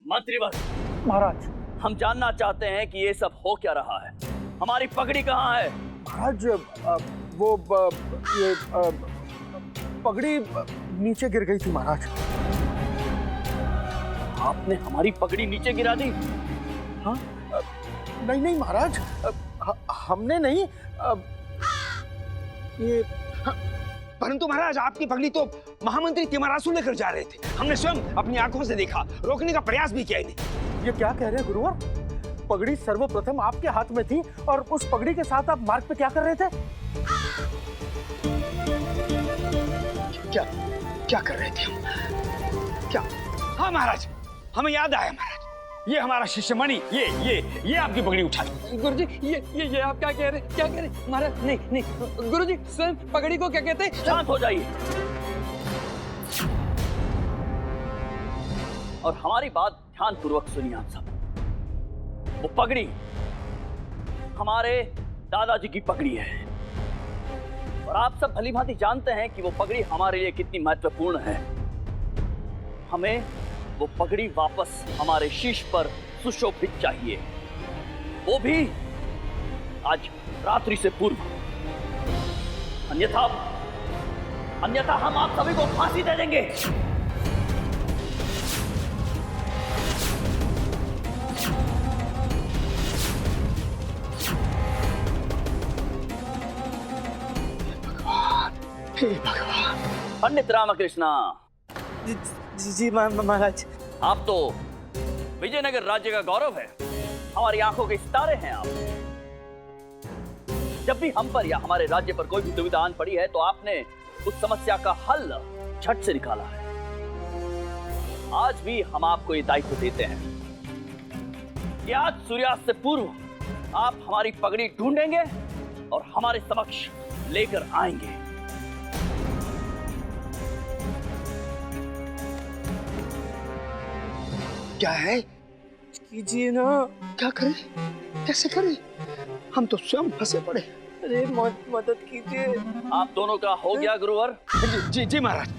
मंत्रीवर, महाराज, हम जानना चाहते हैं कि ये सब हो क्या रहा है। हमारी पगड़ी कहाँ है? महाराज ये पगड़ी नीचे गिर गई थी महाराज। आपने हमारी पगड़ी नीचे गिरा दी? हाँ? नहीं महाराज, हमने नहीं। ये परंतु महाराज, आपकी पगड़ी तो महामंत्री तिमरासु लेकर जा रहे थे। हमने स्वयं अपनी आंखों से देखा, रोकने का प्रयास भी किया इन्हें। ये क्या कह रहे हैं गुरुवर? पगड़ी सर्वप्रथम आपके हाथ में थी और उस पगड़ी के साथ आप मार्ग पे क्या कर रहे थे? क्या कर रहे थे हम? क्या? हाँ महाराज, हमें याद आया महाराज। ये हमारा शिष्य मणि, ये आपकी पगड़ी उठा ली। गुरुजी, ये आप क्या कह रहे? क्या कह रहे महाराज? नहीं, गुरुजी स्वयं पगड़ी को क्या कहते हैं? शांत हो जाइए और हमारी बात ध्यानपूर्वक सुनिए आप सब। वो पगड़ी हमारे दादाजी की पगड़ी है और आप सब भलीभांति जानते हैं कि वो पगड़ी हमारे लिए कितनी महत्वपूर्ण है। हमें वो पगड़ी वापस हमारे शीश पर सुशोभित चाहिए, वो भी आज रात्रि से पूर्व। अन्यथा हम आप सभी को फांसी दे देंगे। हे भगवान। पंडित रामकृष्णा जी महाराज। आप तो विजयनगर राज्य का गौरव है, हमारी आंखों के सितारे हैं आप। जब भी हम पर या हमारे राज्य पर कोई भी दुविधा आन पड़ी है तो आपने उस समस्या का हल झट से निकाला है। आज भी हम आपको ये दायित्व देते हैं कि आज सूर्यास्त से पूर्व आप हमारी पगड़ी ढूंढेंगे और हमारे समक्ष लेकर आएंगे। क्या है? कीजिए ना। क्या करें? कैसे करें? हम तो स्वयं फंसे पड़े। अरे मदद कीजिए। आप दोनों का हो गया गुरुवर? जी महाराज।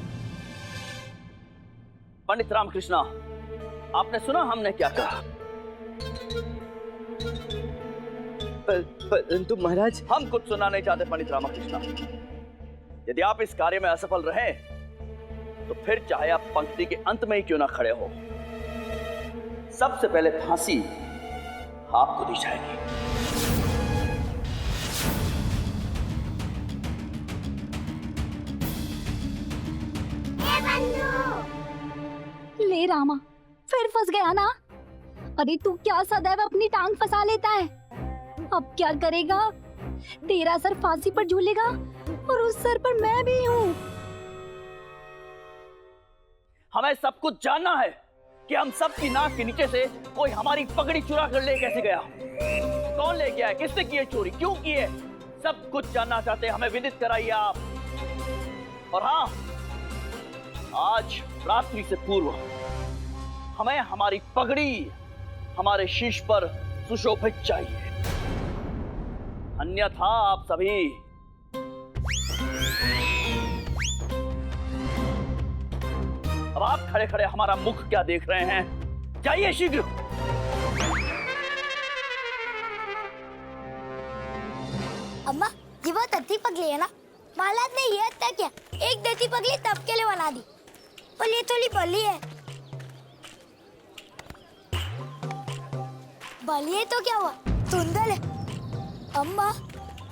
पंडित रामकृष्णा, आपने सुना हमने क्या कहा? परंतु महाराज, हम कुछ सुनना नहीं चाहते पंडित रामकृष्णा। यदि आप इस कार्य में असफल रहे तो फिर चाहे आप पंक्ति के अंत में ही क्यों ना खड़े हो, सबसे पहले फांसी आपको दी जाएगी। ले रामा, फिर फंस गया ना? अरे तू क्या सदैव अपनी टांग फंसा लेता है? अब क्या करेगा? तेरा सर फांसी पर झूलेगा और उस सर पर मैं भी हूँ। हमें सब कुछ जानना है कि हम सब की नाक के नीचे से कोई हमारी पगड़ी चुरा कर ले कैसे गया, कौन ले गया, किसने की है चोरी, क्यों की है, सब कुछ जानना चाहते हैं। हमें विदित कराइए आप। और हाँ, आज रात्रि से पूर्व हमें हमारी पगड़ी हमारे शीश पर सुशोभित चाहिए, अन्यथा आप सभी अब आप खड़े खड़े हमारा मुख क्या देख रहे हैं? जाइए शीघ्र। अम्मा, ये बहुत अच्छी पगली है ना? महाराज ने ये हत्या किया, एक देती पगली तब के लिए बना दी, और ये थोड़ी बली है। बली है तो क्या हुआ, सुंदर है। अम्मा,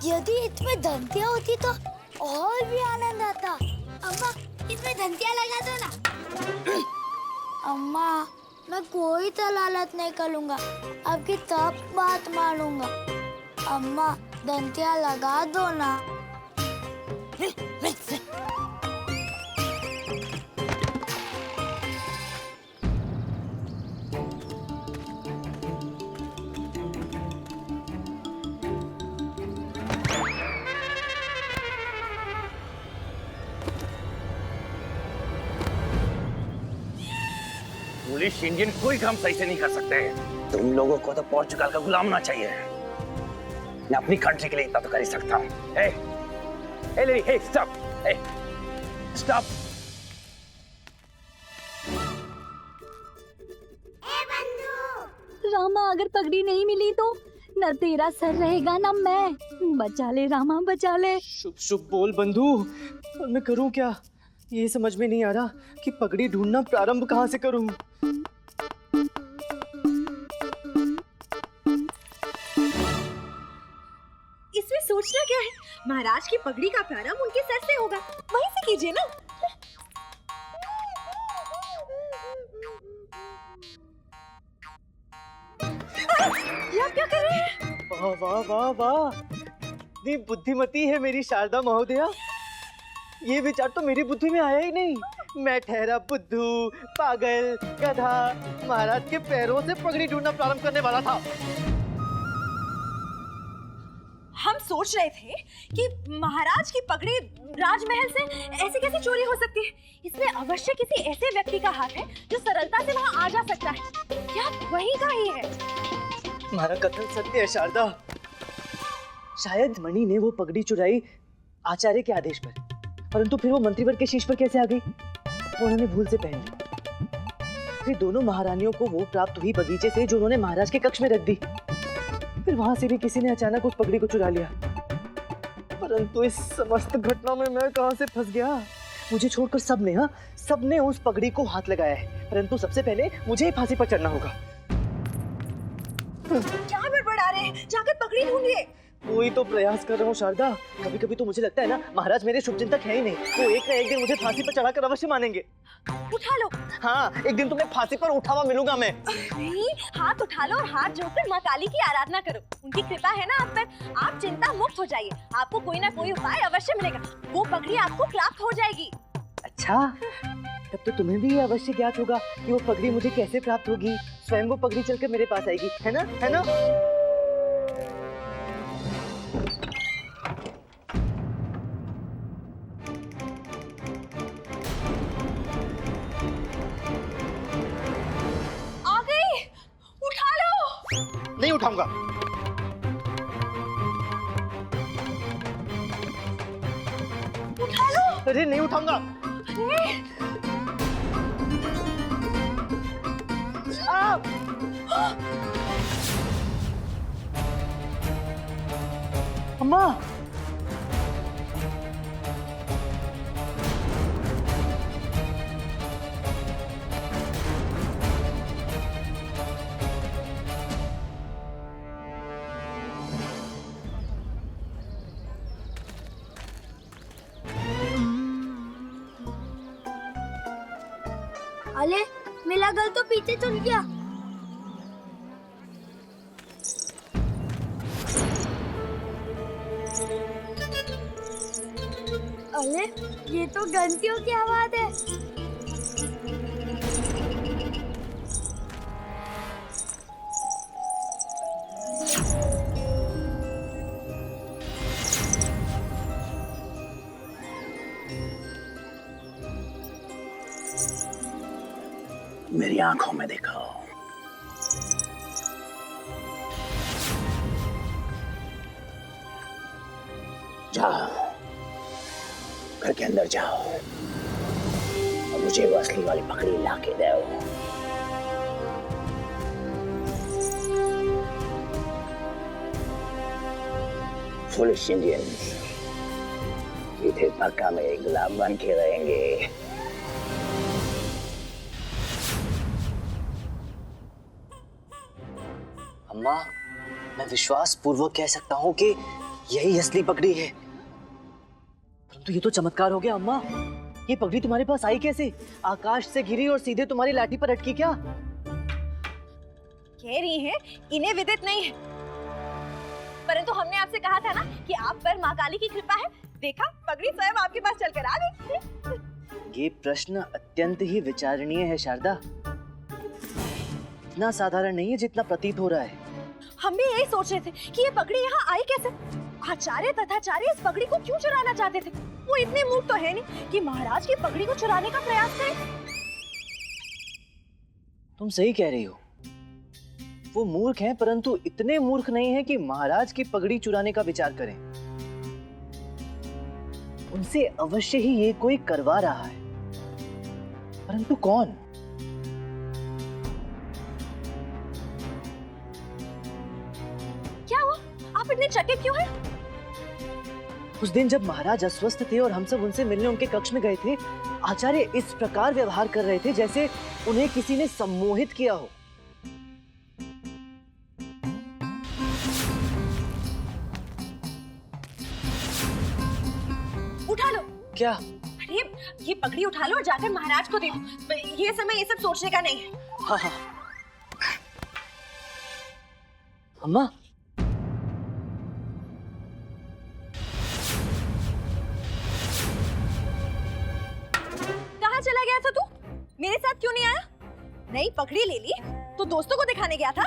यदि इसमें धंतिया होती तो और भी आनंद आता। अम्मा, इसमें धंतिया लगा दो ना। अम्मा, मैं कोई तो लालच नहीं करूंगा, आपकी सब बात मानूंगा। अम्मा, धंतिया लगा दो ना। पुलिस इंडियन कोई काम सही से नहीं कर सकते। तुम लोगों को तो पोर्चुगल का गुलाम होना चाहिए। मैं अपनी कंट्री के लिए इतना तो कर ही सकता हूँ। हे, स्टॉप, स्टॉप। रामा, अगर पगड़ी नहीं मिली तो न तेरा सर रहेगा न मैं। बचा ले रामा, बचा ले। शुभ शुभ बोल बंधु, और मैं करूं क्या? ये समझ में नहीं आ रहा कि पगड़ी ढूंढना प्रारंभ कहाँ से करूं। इसमें सोचना क्या है? महाराज की पगड़ी का प्रारंभ उनके सर से होगा, वहीं से कीजिए ना। ये आप क्या कर रहे हैं? वाह वाह वाह वाह, इतनी बुद्धिमती है मेरी शारदा महोदया। ये विचार तो मेरी बुद्धि में आया ही नहीं। मैं ठहरा बुद्धू, पागल, गधा, महाराज के पैरों से पगड़ी ढूंढना प्रारंभ करने वाला था। हम सोच रहे थे कि महाराज की पगड़ी राजमहल से ऐसे कैसे चोरी हो सकती है। इसमें अवश्य किसी ऐसे व्यक्ति का हाथ है जो सरलता से वहां आ जा सकता है। क्या वही का ही है? तुम्हारा कथन सत्य है शारदा। शायद मणि ने वो पगड़ी चुराई आचार्य के आदेश पर, परंतु फिर वो मंत्रीवर के शीश पर कैसे आ गई? वो उन्होंने भूल से पहन ली। फिर दोनों महारानियों को वो प्राप्त हुई बगीचे से जो उन्होंने महाराज के कक्ष में रख दी। फिर वहां से भी किसी ने अचानक उस पगड़ी को चुरा लिया। परंतु इस समस्त घटना में मैं कहां से फंस गया? मुझे छोड़कर सबने उस पगड़ी को हाथ लगाया है, परंतु सबसे पहले मुझे ही फांसी पर चढ़ना होगा। क्या बड़बड़ा रहे हैं? जाकर पगड़ी ढूंढिए। वही तो प्रयास कर रहा हूँ शारदा। कभी कभी तो मुझे लगता है ना, महाराज मेरे शुभचिंतक है ही नहीं। वो एक ना एक दिन मुझे फांसी पर चढ़ाकर अवश्य मानेंगे। उठा लो। हाँ, एक दिन तुम्हें फांसी पर उठा हुआ मिलूंगा मैं। नहीं, हाथ उठा लो और हाथ जोड़कर माँ काली की आराधना करो। उनकी कृपा है ना आप पर। आप चिंता मुक्त हो जाइए। आपको कोई ना कोई उपाय अवश्य मिलेगा। वो पगड़ी आपको प्राप्त हो जाएगी। अच्छा, तब तो तुम्हें भी ये अवश्य ज्ञात होगा कि वो पगड़ी मुझे कैसे प्राप्त होगी। स्वयं वो पगड़ी चलकर मेरे पास आएगी, है ना? है ना? आ गई, उठा लो। नहीं उठाऊंगा। उठा लो। अरे नहीं उठाऊंगा। अम्मा, अरे मेरा घर तो पीछे चल गया। अरे ये तो घंटियों की आवाज है। मेरी आंखों में देखो। जाओ, घर के अंदर जाओ और मुझे वो असली वाली पगड़ी लाके दो। फुलिश इंडियंस इधर पक्का में गुलाम बन के रहेंगे। अम्मा, मैं विश्वास पूर्वक कह सकता हूँ कि यही असली पगड़ी है। परंतु ये तो चमत्कार हो गया अम्मा। ये पगड़ी तुम्हारे पास आई कैसे? आकाश से गिरी और सीधे तुम्हारी लाठी पर अटकी क्या? कह रही हैं, इन्हें विदित नहीं है। परंतु हमने आपसे कहा था ना कि आप पर माँ काली की कृपा है। देखा, पगड़ी स्वयं आपके पास चलकर आ गई। ये प्रश्न अत्यंत ही विचारणीय है शारदा। इतना साधारण नहीं है जितना प्रतीत हो रहा है। हम भी यही सोच रहे थे कि ये पगड़ी यहाँ आई कैसे। आचार्य तथाचार्य इस पगड़ी को क्यों चुराना चाहते थे? वो इतने मूर्ख तो है नहीं कि महाराज की पगड़ी को चुराने का प्रयास करें। तुम सही कह रही हो। वो मूर्ख हैं, परंतु इतने मूर्ख नहीं हैं कि महाराज की पगड़ी चुराने का विचार करें। उनसे अवश्य ही ये कोई करवा रहा है, परंतु कौन? आप इतने चकित क्यों हैं? उस दिन जब महाराज अस्वस्थ थे और हम सब उनसे मिलने उनके कक्ष में गए थे, आचार्य इस प्रकार व्यवहार कर रहे थे जैसे उन्हें किसी ने सम्मोहित किया हो। उठा लो। क्या? अरे ये पगड़ी उठा लो और जाकर महाराज को दे दो। ये समय ये सब सोचने का नहीं है। हाँ हाँ। अम्मा, कहाँ चला गया था तू? मेरे साथ क्यों नहीं आया? नई पगड़ी ले ली तो दोस्तों को दिखाने गया था?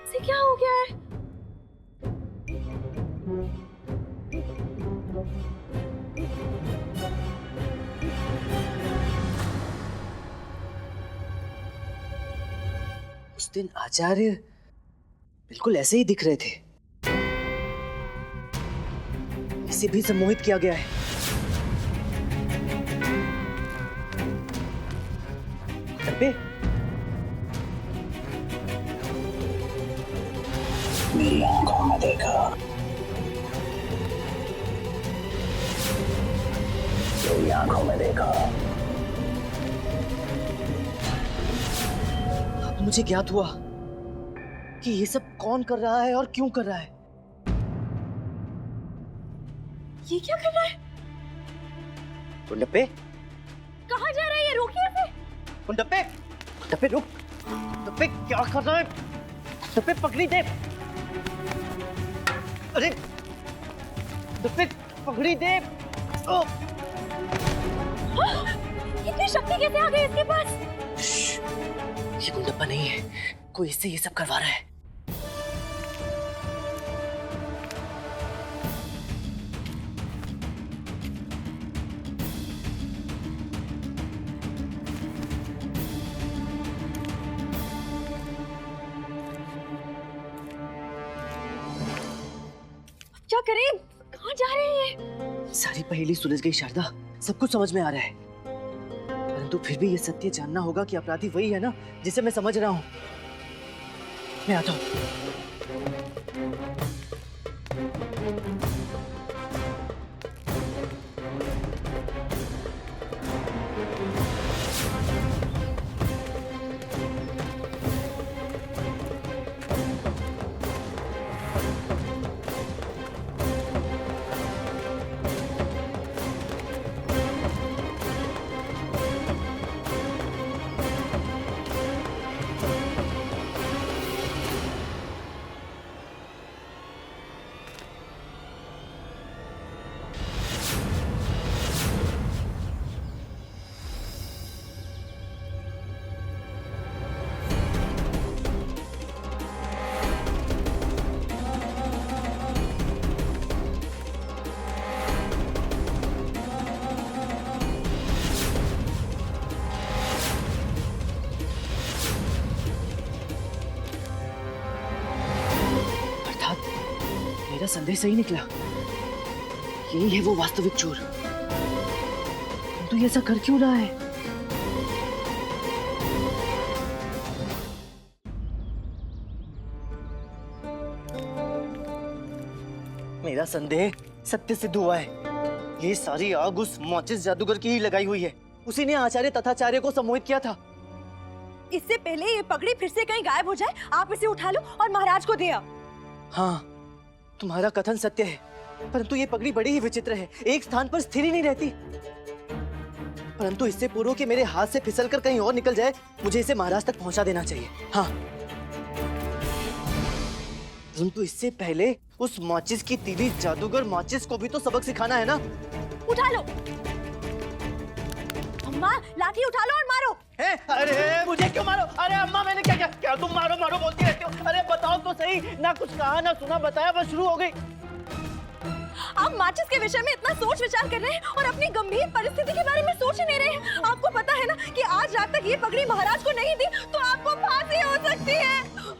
इसे क्या हो गया है? उस दिन आचार्य बिल्कुल ऐसे ही दिख रहे थे। इसे भी सम्मोहित किया गया है। अबे, मेरी आंखों में देखा, मेरी आंखों में देखा। अब मुझे ज्ञात हुआ कि ये सब कौन कर रहा है और क्यों कर रहा है। ये क्या कर रहा है? कुंडप्पे, कहाँ जा रहा है ये? रोकिए इसे। कुंडप्पे, कुंडप्पे रुक। कुंडप्पे क्या कर रहा है? कुंडप्पे पकड़ी दे। अरे कुंडप्पे पकड़ी दे। ओ! इतनी शक्ति कैसे आ गई इसके पास? ये कुंडप्पा नहीं है, कोई इससे ये सब करवा रहा है। क्या करें? कहाँ जा रहे हैं ये? सारी पहेली सुलझ गई शारदा, सब कुछ समझ में आ रहा है। परंतु फिर भी ये सत्य जानना होगा कि अपराधी वही है ना जिसे मैं समझ रहा हूँ। मैं आता हूँ। मेरा संदेह सही निकला। यही है वो वास्तविक चोर। तू ये ऐसा कर क्यों रहा है? मेरा संदेह सत्य सिद्ध हुआ है। ये सारी आग उस माचिस जादूगर की ही लगाई हुई है। उसी ने आचार्य तथाचार्य को सम्मोहित किया था। इससे पहले ये पगड़ी फिर से कहीं गायब हो जाए, आप इसे उठा लो और महाराज को दे आओ। हाँ, तुम्हारा कथन सत्य है, परंतु ये पगड़ी बड़ी ही विचित्र है, एक स्थान पर स्थिर ही नहीं रहती। परंतु इससे पूर्व कि मेरे हाथ से फिसलकर कहीं और निकल जाए, मुझे इसे महाराज तक पहुंचा देना चाहिए। हाँ, परंतु इससे पहले उस माचिस की तीली जादूगर माचिस को भी तो सबक सिखाना है ना। उठा लो अम्मा, लाठी उठा लो और मारो। अरे मुझे क्यों मारो? अरे अम्मा, मैंने क्या किया? क्या तुम मारो मारो बोलती रहती हो? अरे बताओ तो सही। ना कुछ कहा ना सुना, बताया बस शुरू हो गई। आप माचिस के विषय में इतना सोच विचार कर रहे हैं और अपनी गंभीर परिस्थिति के बारे में सोच ही नहीं रहे हैं। आपको पता है ना कि आज रात तक ये पगड़ी महाराज को नहीं दी तो आपको फांसी हो सकती है,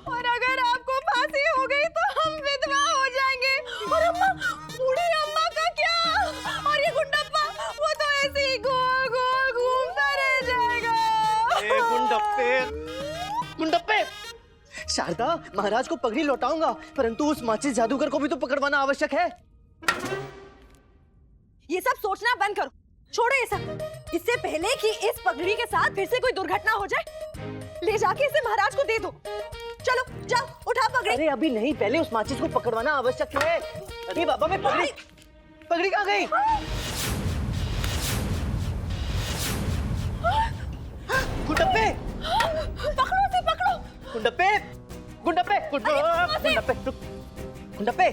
और अगर आपको फांसी हो गई तो हम विधवा हो जाएंगे। और अम्मा, बूढ़ी अम्मा का क्या? और ये गुंडप्पा, वो तो ऐसे ही गोल गोल घूमता रह जाएगा। गुंडप्पे, गुंडप्पे! शारदा, महाराज को पगड़ी लौटाऊंगा, परंतु उस माचिस जादूगर को भी तो पकड़वाना आवश्यक है। ये सब सोचना बंद करो, छोड़ो ये सब। इससे पहले कि इस पगड़ी के साथ फिर से कोई दुर्घटना हो जाए, ले जाके इसे महाराज को दे दो। चलो जाओ, उठा पगड़ी। अरे अभी नहीं, पहले उस माचिस को पकड़वाना आवश्यक है। अरे बाबा, मैं पगड़ी कहाँ गई? गुंडप्पे! पकड़ो उसे, पकड़ो। गुंडप्पे! गुंडप्पे!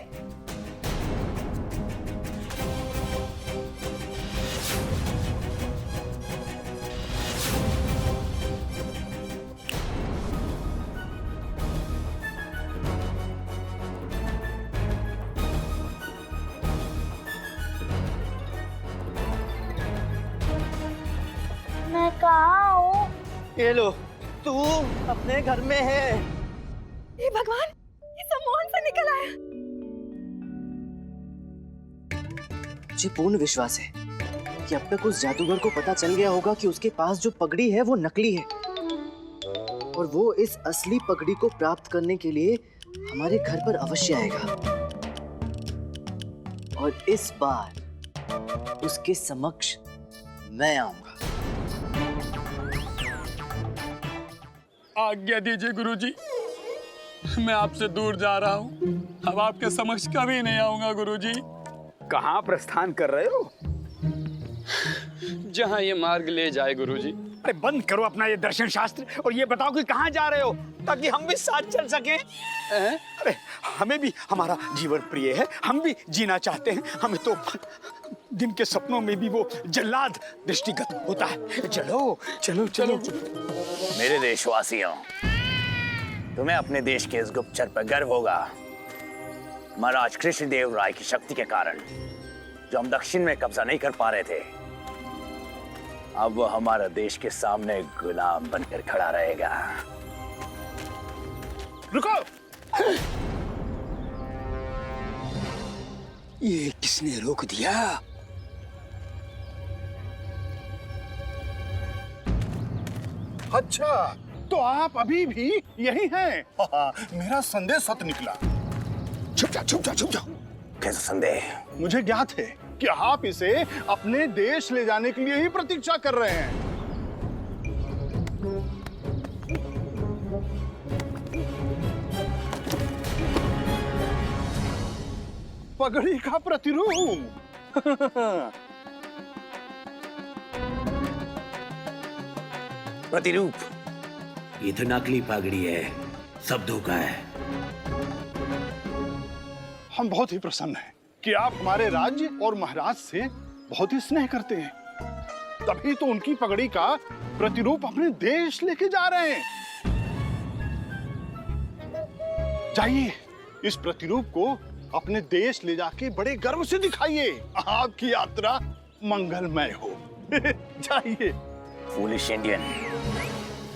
मैं कहाँ हूँ? ये लो, तू अपने घर में है। हे भगवान, ये सब मोहन से निकल आया। मुझे पूर्ण विश्वास है कि अब तक उस जादूगर को पता चल गया होगा कि उसके पास जो पगड़ी है वो नकली है, और वो इस असली पगड़ी को प्राप्त करने के लिए हमारे घर पर अवश्य आएगा। और इस बार उसके समक्ष मैं आऊंगा। आज्ञा दीजिए गुरुजी, मैं आपसे दूर जा रहा हूँ। अब आपके समक्ष कभी नहीं आऊंगा गुरुजी। कहाँ प्रस्थान कर रहे हो? जहाँ ये मार्ग ले जाए गुरुजी। अरे बंद करो अपना ये दर्शन शास्त्र और ये बताओ कि कहाँ जा रहे हो, ताकि हम भी साथ चल सकें। अरे हमें भी हमारा जीवन प्रिय है, हम भी जीना चाहते हैं। हमें तो दिन के सपनों में भी वो जल्लाद दृष्टिगत होता है। चलो चलो चलो। मेरे देशवासियों, तुम्हें अपने देश के इस गुप्तचर पर गर्व होगा। महाराज कृष्णदेव राय की शक्ति के कारण जो हम दक्षिण में कब्जा नहीं कर पा रहे थे, अब वो हमारा देश के सामने गुलाम बनकर खड़ा रहेगा। रुको! ये किसने रोक दिया? अच्छा, तो आप अभी भी यही हैं? मेरा संदेह सत्य निकला। छुप जाओ छुप जाओ छुप जाओ। कैसा संदेह? मुझे ज्ञात है कि आप इसे अपने देश ले जाने के लिए ही प्रतीक्षा कर रहे हैं। पगड़ी का प्रतिरूप। प्रतिरूप? ये तो नकली पगड़ी है, सब धोखा है। हम बहुत ही प्रसन्न हैं कि आप हमारे राज्य और महाराज से बहुत ही स्नेह करते हैं, तभी तो उनकी पगड़ी का प्रतिरूप अपने देश लेके जा रहे हैं। जाइए, इस प्रतिरूप को अपने देश ले जाके बड़े गर्व से दिखाइए। आपकी यात्रा मंगलमय हो। जाइए। फूलिश इंडियन,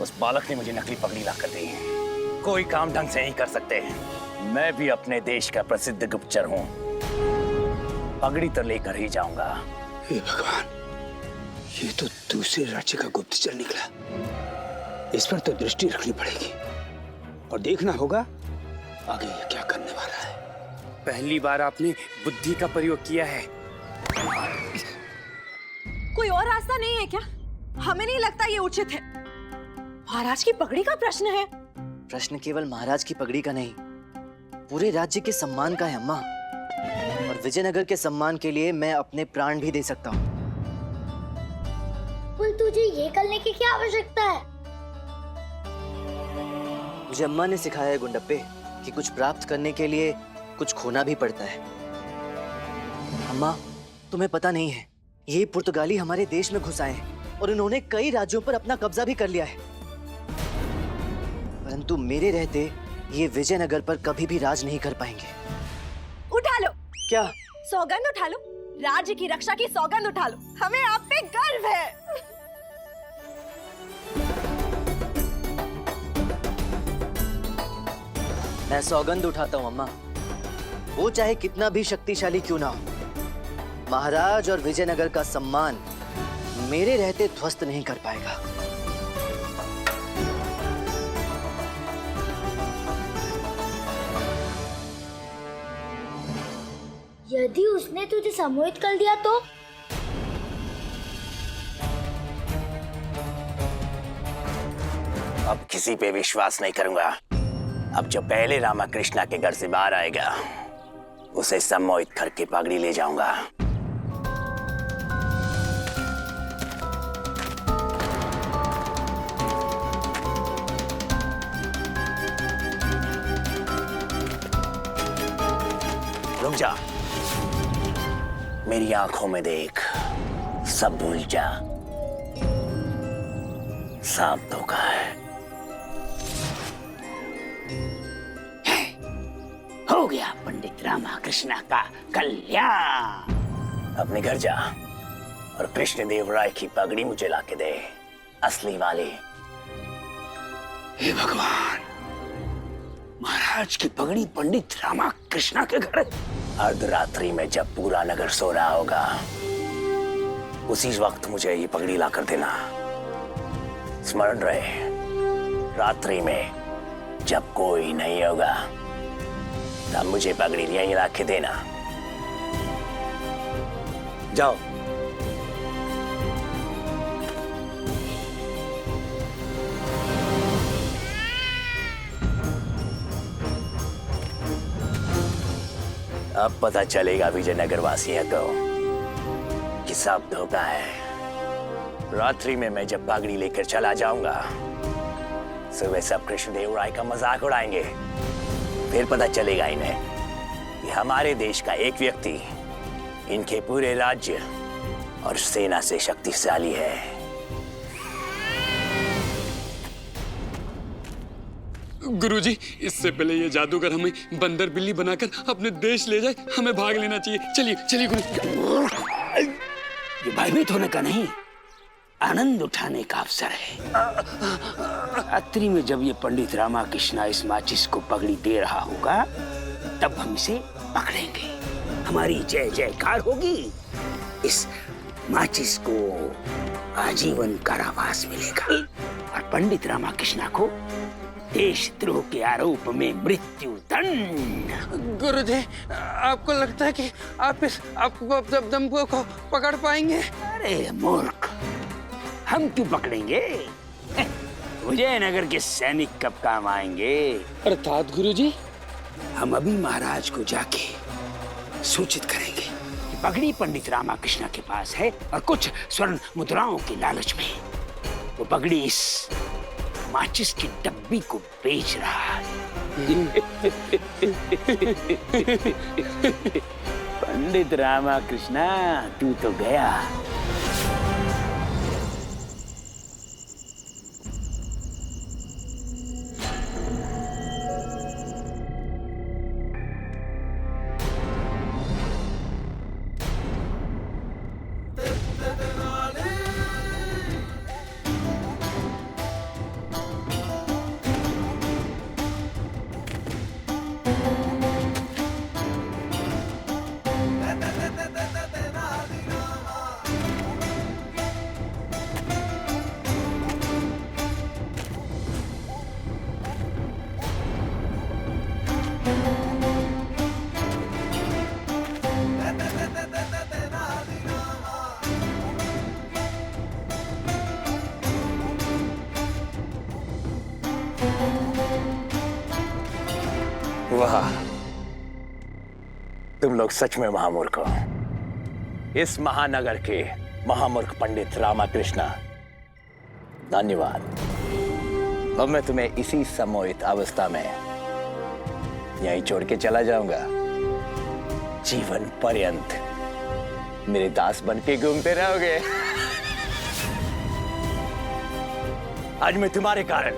उस बालक ने मुझे नकली पगड़ी ला कर दी। कोई काम ढंग से नहीं कर सकते। मैं भी अपने देश का प्रसिद्ध गुप्तचर हूँ, पगड़ी तो लेकर ही जाऊंगा। हे भगवान, ये तो दूसरे राज्य का गुप्तचर निकला। इस पर तो दृष्टि रखनी पड़ेगी और देखना होगा आगे ये क्या करने वाला है। पहली बार आपने बुद्धि का प्रयोग किया है। कोई और रास्ता नहीं है क्या? हमें नहीं लगता ये उचित है। महाराज की पगड़ी का प्रश्न है। प्रश्न केवल महाराज की पगड़ी का नहीं, पूरे राज्य के सम्मान का है अम्मा। और विजयनगर के सम्मान के लिए मैं अपने प्राण भी दे सकता हूँ। पर तुझे ये करने की क्या आवश्यकता है? मुझे अम्मा ने सिखाया है गुंडप्पे कि कुछ प्राप्त करने के लिए कुछ खोना भी पड़ता है। अम्मा, तुम्हें पता नहीं है, ये पुर्तगाली हमारे देश में घुस आए हैं और इन्होंने कई राज्यों पर अपना कब्जा भी कर लिया है। परंतु मेरे रहते ये विजयनगर पर कभी भी राज नहीं कर पाएंगे। उठा लो। क्या? सौगंध उठा लो, राज्य की रक्षा की सौगंध उठा लो। हमें आप पे गर्व है। मैं सौगंध उठाता हूँ अम्मा, वो चाहे कितना भी शक्तिशाली क्यों ना हो, महाराज और विजयनगर का सम्मान मेरे रहते ध्वस्त नहीं कर पाएगा। यदि उसने तुझे सम्मोहित कर दिया तो? अब किसी पे विश्वास नहीं करूंगा। अब जो पहले रामाकृष्णा के घर से बाहर आएगा उसे सम्मोहित करके पगड़ी ले जाऊंगा। रुक जा, मेरी आंखों में देख, सब भूल जा। सांप धोखा है। हो गया पंडित रामाकृष्णा का कल्याण। अपने घर जा और कृष्णदेव राय की पगड़ी मुझे लाके दे, असली वाली। हे भगवान, महाराज की पगड़ी पंडित रामाकृष्णा के घर? अर्धरात्रि में जब पूरा नगर सो रहा होगा उसी वक्त मुझे ये पगड़ी लाकर देना। स्मरण रहे, रात्रि में जब कोई नहीं होगा तब मुझे पगड़ी यहीं ला के देना। जाओ। अब पता चलेगा विजयनगर वासियों को कि सब धोखा है। रात्रि में मैं जब पगड़ी लेकर चला जाऊंगा सुबह सब कृष्णदेव राय का मजाक उड़ाएंगे। फिर पता चलेगा इन्हें कि हमारे देश का एक व्यक्ति इनके पूरे राज्य और सेना से शक्तिशाली है। गुरुजी, इससे पहले ये जादूगर हमें बंदर बिल्ली बनाकर अपने देश ले जाए, हमें भाग लेना चाहिए। चलिए चलिए गुरु। ये भयभीत होने का नहीं, आनंद उठाने का अवसर है। रात्रि में जब ये पंडित रामाकृष्णा इस माचिस को पगड़ी दे रहा होगा तब हम इसे पकड़ेंगे। हमारी जय जयकार होगी। इस माचिस को आजीवन कारावास मिलेगा और पंडित रामाकृष्णा को देशद्रोह के आरोप में मृत्यु दंड। गुरुजी, आपको लगता है कि आप इस दम्पो को पकड़ पाएंगे? अरे मूर्ख, हम क्यों पकड़ेंगे? विजयनगर के सैनिक कब काम आएंगे? अर्थात गुरुजी? हम अभी महाराज को जाके सूचित करेंगे कि पगड़ी पंडित रामाकृष्णा के पास है और कुछ स्वर्ण मुद्राओं के लालच में वो पगड़ी इस माचिस की डब्बी को बेच रहा है। पंडित रामाकृष्णा, तू तो गया। वाह, तुम लोग सच में महामूर्ख हो। इस महानगर के महामूर्ख पंडित रामाकृष्णा, धन्यवाद। अब मैं तुम्हें इसी सम्मोहित अवस्था में यहीं छोड़ के चला जाऊंगा। जीवन पर्यंत मेरे दास बन के घूमते रहोगे। आज मैं तुम्हारे कारण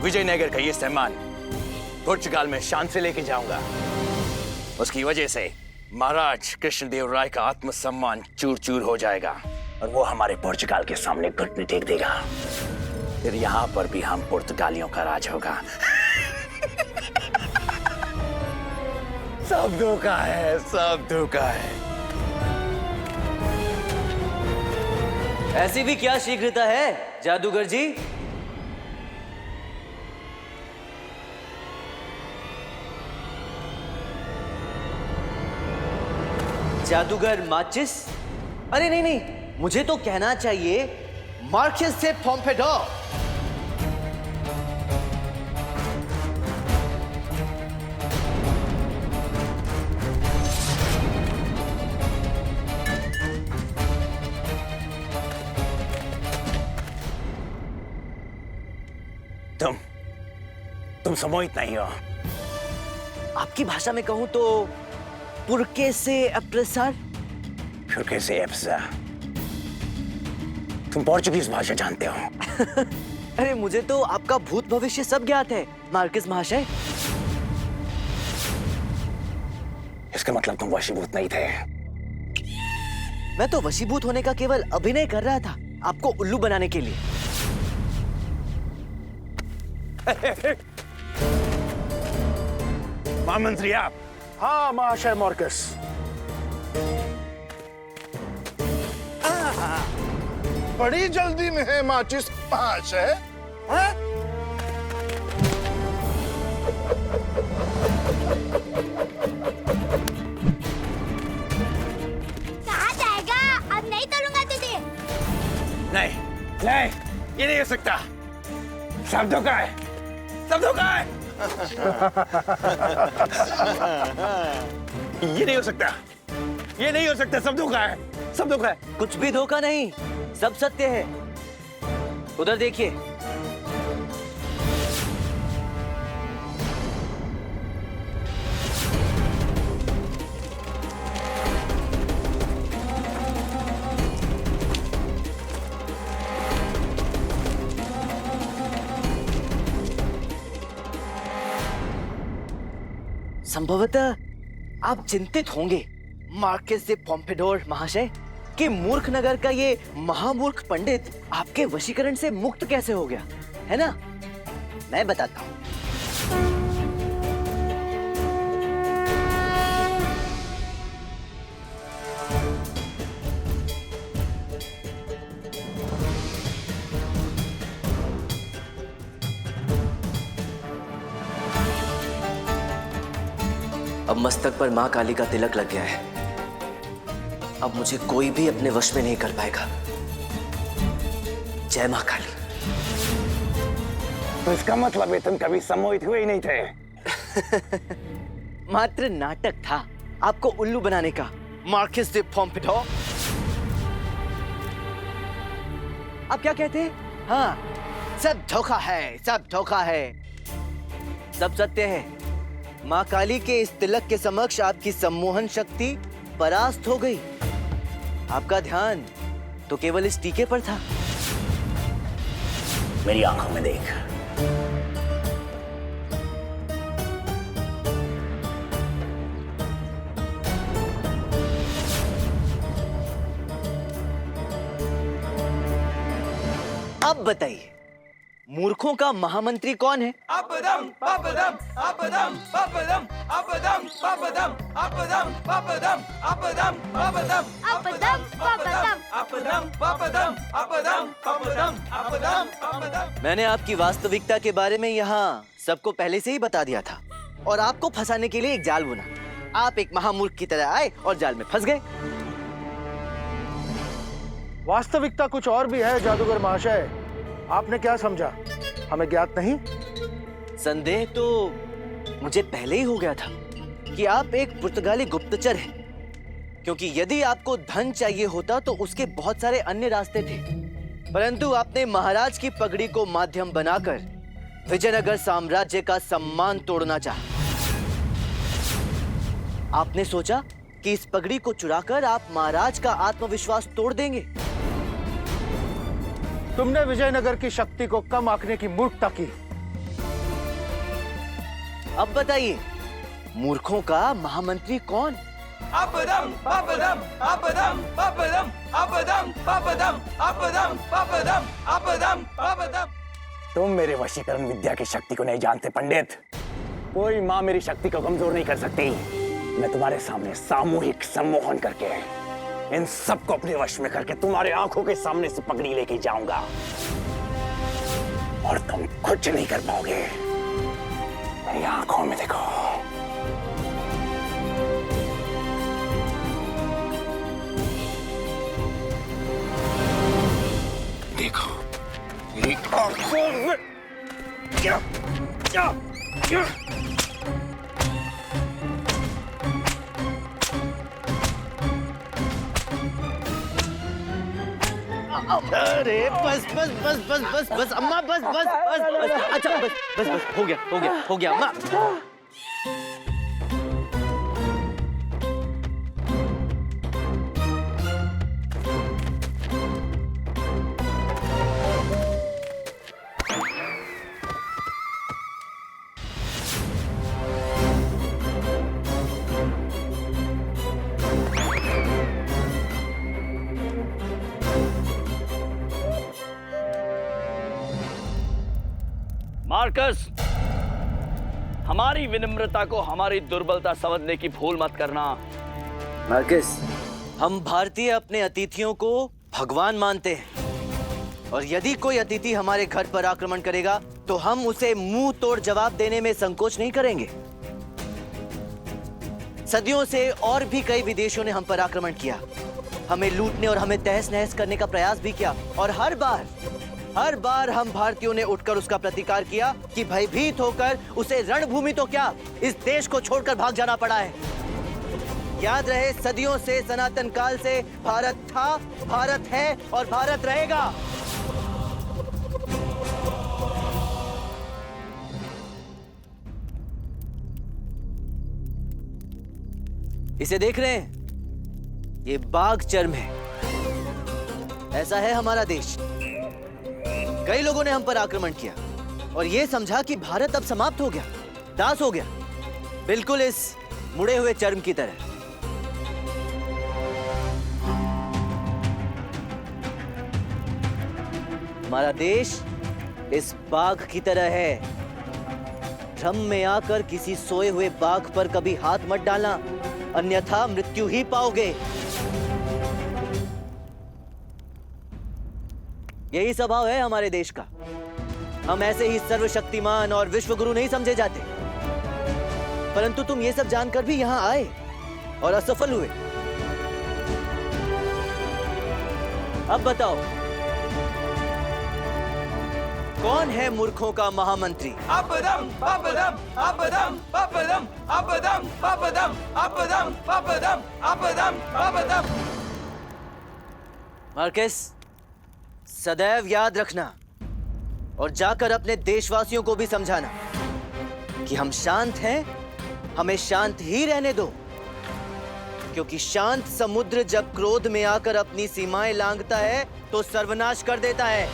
विजयनगर का ये सम्मान पुर्तगाल में शान से लेके जाऊंगा। उसकी वजह से महाराज कृष्णदेव राय का आत्मसम्मान चूर चूर हो जाएगा और वो हमारे पुर्तगाल के सामने घुटने टेक देगा। फिर यहाँ पर भी हम पुर्तगालियों का राज होगा। सब धोखा है, सब धोखा है। ऐसी भी क्या शीघ्रता है जादूगर जी? जादूगर माचिस? अरे नहीं नहीं, मुझे तो कहना चाहिए मार्किस से पोम्पेडोर। तुम समोहित नहीं हो। आपकी भाषा में कहूं तो पुरके से अप्रसार। पुरके से अप्रसार? तुम पोर्चुगीज भाषा जानते हो? अरे मुझे तो आपका भूत भविष्य सब ज्ञात है मार्किस महाशय। इसका मतलब तुम वशीभूत नहीं थे। मैं तो वशीभूत होने का केवल अभिनय कर रहा था, आपको उल्लू बनाने के लिए। महामंत्री आप? हाँ महाशय मार्कस। बड़ी जल्दी में है माचिस महाशय। हाँ? कहाँ जाएगा? अब नहीं तोड़ूंगा तुझे। नहीं नहीं, ये नहीं हो सकता। सब धोखा है, सब धोखा है। ये नहीं हो सकता, ये नहीं हो सकता। सब धोखा है, सब धोखा है। कुछ भी धोखा नहीं, सब सत्य है। उधर देखिए। संभवतः आप चिंतित होंगे मार्किस से पोम्पेडोर महाशय कि मूर्ख नगर का ये महामूर्ख पंडित आपके वशीकरण से मुक्त कैसे हो गया, है ना? मैं बताता हूं। अब मस्तक पर मां काली का तिलक लग गया है। अब मुझे कोई भी अपने वश में नहीं कर पाएगा। जय मां काली। तो इसका मतलब है तुम कभी सम्मोहित हुए ही नहीं थे। मात्र नाटक था आपको उल्लू बनाने का मार्किस दे पोम्पेडोर। आप क्या कहते हैं? हाँ, सब धोखा है, सब धोखा है, सब सत्य है। मां काली के इस तिलक के समक्ष आपकी सम्मोहन शक्ति परास्त हो गई। आपका ध्यान तो केवल इस टीके पर था। मेरी आंखों में देख। अब बताइए, मूर्खों का महामंत्री कौन है? अपदम अपदम अपदम अपदम अपदम अपदम अपदम अपदम अपदम अपदम अपदम अपदम अपदम अपदम अपदम अपदम अपदम अपदम। मैंने आपकी वास्तविकता के बारे में यहाँ सबको पहले से ही बता दिया था और आपको फंसाने के लिए एक जाल बुना। आप एक महामूर्ख की तरह आए और जाल में फंस गए। वास्तविकता कुछ और भी है जादूगर महाशय। आपने क्या समझा, हमें ज्ञात नहीं? संदेह तो मुझे पहले ही हो गया था कि आप एक पुर्तगाली गुप्तचर हैं, क्योंकि यदि आपको धन चाहिए होता तो उसके बहुत सारे अन्य रास्ते थे, परंतु आपने महाराज की पगड़ी को माध्यम बनाकर विजयनगर साम्राज्य का सम्मान तोड़ना चाहा। आपने सोचा कि इस पगड़ी को चुराकर आप महाराज का आत्मविश्वास तोड़ देंगे। तुमने विजयनगर की शक्ति को कम आंकने की मूर्खता की। अब बताइए, मूर्खों का महामंत्री कौन? अपदम अपदम अपदम अपदम अपदम अपदम अपदम अपदम अपदम अपदम। तुम मेरे वशीकरण विद्या की शक्ति को नहीं जानते पंडित। कोई माँ मेरी शक्ति को कमजोर नहीं कर सकती। मैं तुम्हारे सामने सामूहिक सम्मोहन करके इन सबको अपने वश में करके तुम्हारे आंखों के सामने से पगड़ी लेके जाऊंगा और तुम कुछ नहीं कर पाओगे। मेरी आंखों में देखो। देखो मेरी आंखों में क्या क्या क्या अरे बस बस बस बस बस बस अम्मा बस बस बस बस अच्छा बस बस बस हो गया अम्मा। मार्कस, हमारी विनम्रता को हमारी दुर्बलता समझने की भूल मत करना। मार्कस, हम भारतीय अपने अतिथियों को भगवान मानते हैं और यदि कोई अतिथि हमारे घर पर आक्रमण करेगा तो हम उसे मुंह तोड़ जवाब देने में संकोच नहीं करेंगे। सदियों से और भी कई विदेशियों ने हम पर आक्रमण किया, हमें लूटने और हमें तहस नहस करने का प्रयास भी किया और हर बार हम भारतीयों ने उठकर उसका प्रतिकार किया कि भयभीत होकर उसे रणभूमि तो क्या इस देश को छोड़कर भाग जाना पड़ा है। याद रहे, सदियों से सनातन काल से भारत था, भारत है और भारत रहेगा। इसे देख रहे हैं, ये बाघ चर्म है। ऐसा है हमारा देश। कई लोगों ने हम पर आक्रमण किया और ये समझा कि भारत अब समाप्त हो गया, दास हो गया, बिल्कुल इस मुड़े हुए चर्म की तरह। हमारा देश इस बाघ की तरह है। भ्रम में आकर किसी सोए हुए बाघ पर कभी हाथ मत डालना, अन्यथा मृत्यु ही पाओगे। यही स्वभाव है हमारे देश का। हम ऐसे ही सर्वशक्तिमान और विश्वगुरु नहीं समझे जाते, परंतु तुम ये सब जानकर भी यहां आए और असफल हुए। अब बताओ, कौन है मूर्खों का महामंत्री? अपदम अपदम अपदम अपदम अपदम अपदम अपदम अपदम अपदम अपदम। मार्कस, सदैव याद रखना और जाकर अपने देशवासियों को भी समझाना कि हम शांत हैं, हमें शांत ही रहने दो, क्योंकि शांत समुद्र जब क्रोध में आकर अपनी सीमाएं लांघता है तो सर्वनाश कर देता है।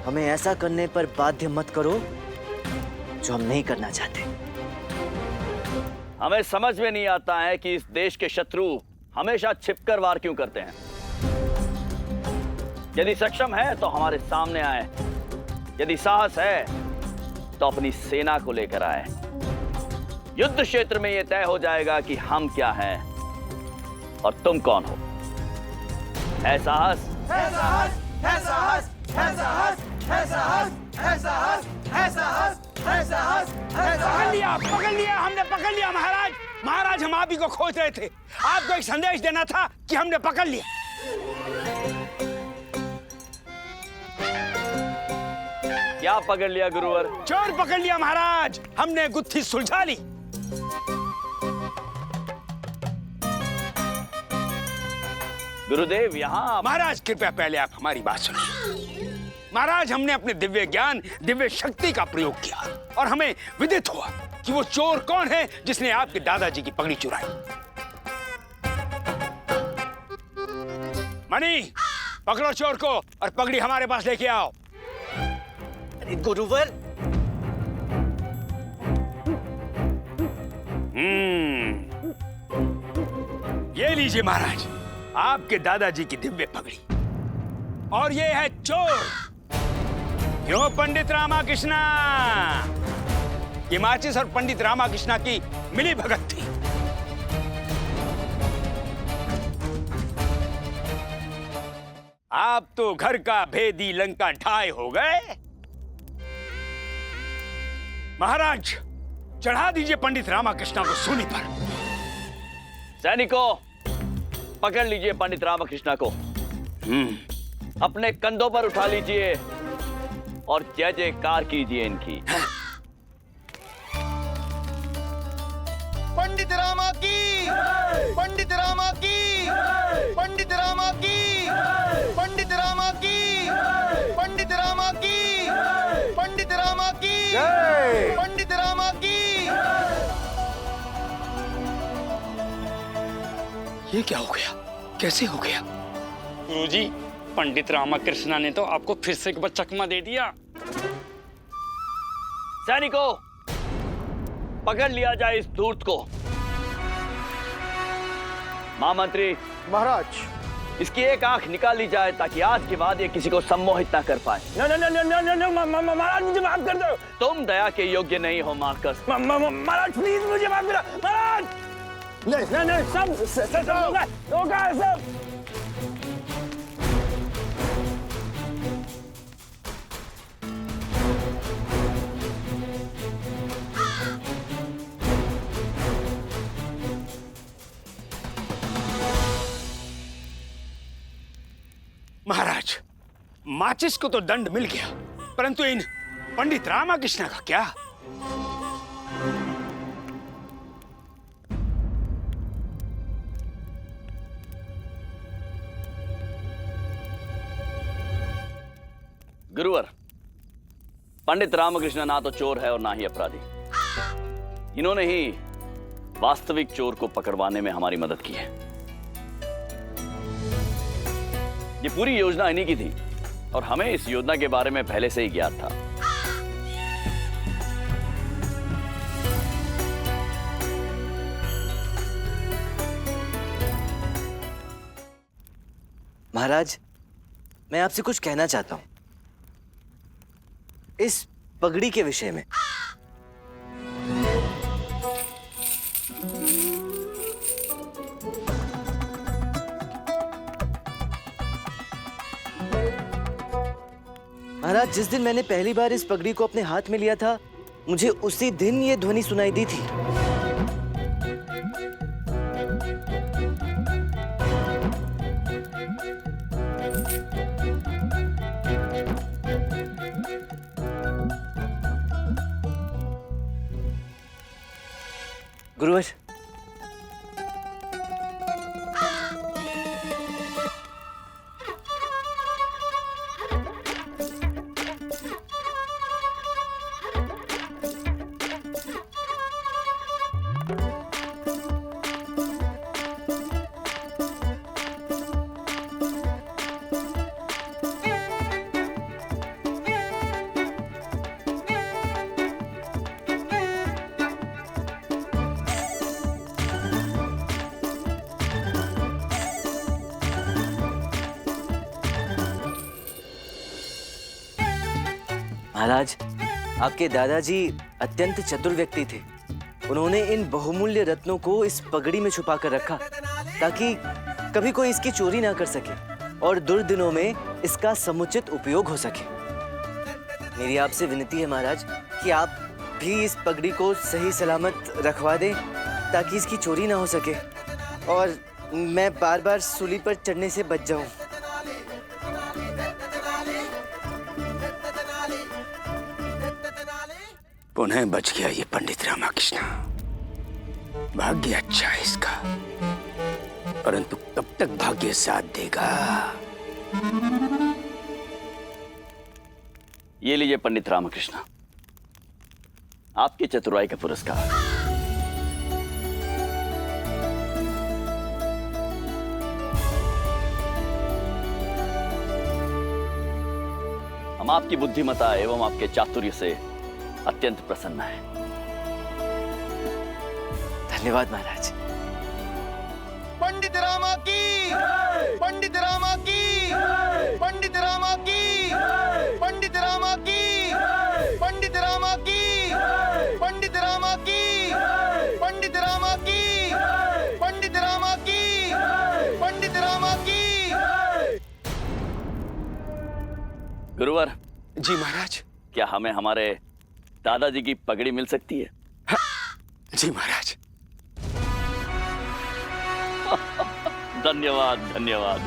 हमें ऐसा करने पर बाध्य मत करो जो हम नहीं करना चाहते। हमें समझ में नहीं आता है कि इस देश के शत्रु हमेशा छिपकर वार क्यों करते हैं। यदि सक्षम है तो हमारे सामने आए, यदि साहस है तो अपनी सेना को लेकर आए। युद्ध क्षेत्र में यह तय हो जाएगा कि हम क्या हैं और तुम कौन हो। है साहस? है साहस, है साहस, है साहस, है साहस, है साहस, है साहस, है साहस, है साहस। पकड़ लिया, हमने पकड़ लिया महाराज। महाराज, हम आप ही को खोज रहे थे। आपको एक संदेश देना था कि हमने पकड़ लिया। क्या पकड़ लिया गुरुवर? चोर पकड़ लिया महाराज, हमने गुत्थी सुलझा ली। गुरुदेव यहाँ। महाराज कृपया पहले आप हमारी बात सुनिए। महाराज, हमने अपने दिव्य ज्ञान, दिव्य शक्ति का प्रयोग किया और हमें विदित हुआ कि वो चोर कौन है जिसने आपके दादाजी की पगड़ी चुराई। मणि, पकड़ो चोर को और पगड़ी हमारे पास लेके आओ। गुरुवर, ये लीजिए महाराज, आपके दादाजी की दिव्य पगड़ी। और ये है चोर। क्यों पंडित रामाकृष्णा? ये माचिस और पंडित रामाकृष्णा की मिली भगत थी। आप तो घर का भेदी लंका ढाई हो गए। महाराज, चढ़ा दीजिए पंडित रामाकृष्णा को सूली पर। सैनिकों, पकड़ लीजिए पंडित रामकृष्ण को, अपने कंधों पर उठा लीजिए और जय जयकार कीजिए इनकी। पंडित रामा की, पंडित रामा की, पंडित रामा की, पंडित रामा की, पंडित रामा की, पंडित रामा की, पंडित रामा की। ये क्या हो गया? कैसे हो गया? गुरुजी, पंडित रामकृष्ण ने तो आपको फिर से एक बार चकमा दे दिया। सैनिकों, पकड़ लिया जाए इस धूर्त को। महामंत्री महाराज, इसकी एक आंख निकाल ली जाए ताकि आज के बाद ये किसी को सम्मोहित ना कर पाए। महाराज मुझे माफ कर दो। तुम दया के योग्य नहीं हो मार्कस। महाराज प्लीज मुझे माफ करो। महाराज नहीं, सब होगा सब। महाराज, माचिस को तो दंड मिल गया, परंतु इन पंडित रामकृष्ण का क्या? गुरुवर, पंडित रामकृष्ण ना तो चोर है और ना ही अपराधी। इन्होंने ही वास्तविक चोर को पकड़वाने में हमारी मदद की है। ये पूरी योजना इन्हीं की थी और हमें इस योजना के बारे में पहले से ही ज्ञात था। महाराज, मैं आपसे कुछ कहना चाहता हूं इस पगड़ी के विषय में। महाराज, जिस दिन मैंने पहली बार इस पगड़ी को अपने हाथ में लिया था, मुझे उसी दिन ये ध्वनि सुनाई दी थी। गुरुवर, महाराज, आपके दादाजी अत्यंत चतुर व्यक्ति थे। उन्होंने इन बहुमूल्य रत्नों को इस पगड़ी में छुपा कर रखा ताकि कभी कोई इसकी चोरी ना कर सके और दुर्दिनों में इसका समुचित उपयोग हो सके। मेरी आपसे विनती है महाराज कि आप भी इस पगड़ी को सही सलामत रखवा दें ताकि इसकी चोरी ना हो सके और मैं बार बार सूली पर चढ़ने से बच जाऊं। पुनः बच गया ये पंडित रामकृष्ण। भाग्य अच्छा है इसका, परंतु कब तक भाग्य साथ देगा? ये लीजिए पंडित रामकृष्ण, आपकी चतुराई का पुरस्कार। हम आपकी बुद्धिमत्ता एवं आपके चातुर्य से अत्यंत प्रसन्न है। धन्यवाद महाराज। पंडित रामा की, पंडित रामा की, पंडित रामा की, पंडित रामा की, पंडित रामा की, पंडित रामा की, पंडित रामा की, पंडित रामा की, पंडित रामा की। गुरुवर जी महाराज। क्या हमें हमारे दादाजी की पगड़ी मिल सकती है? जी महाराज। धन्यवाद धन्यवाद।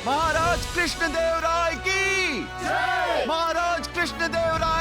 महाराज कृष्णदेव राय की जय। महाराज कृष्णदेव राय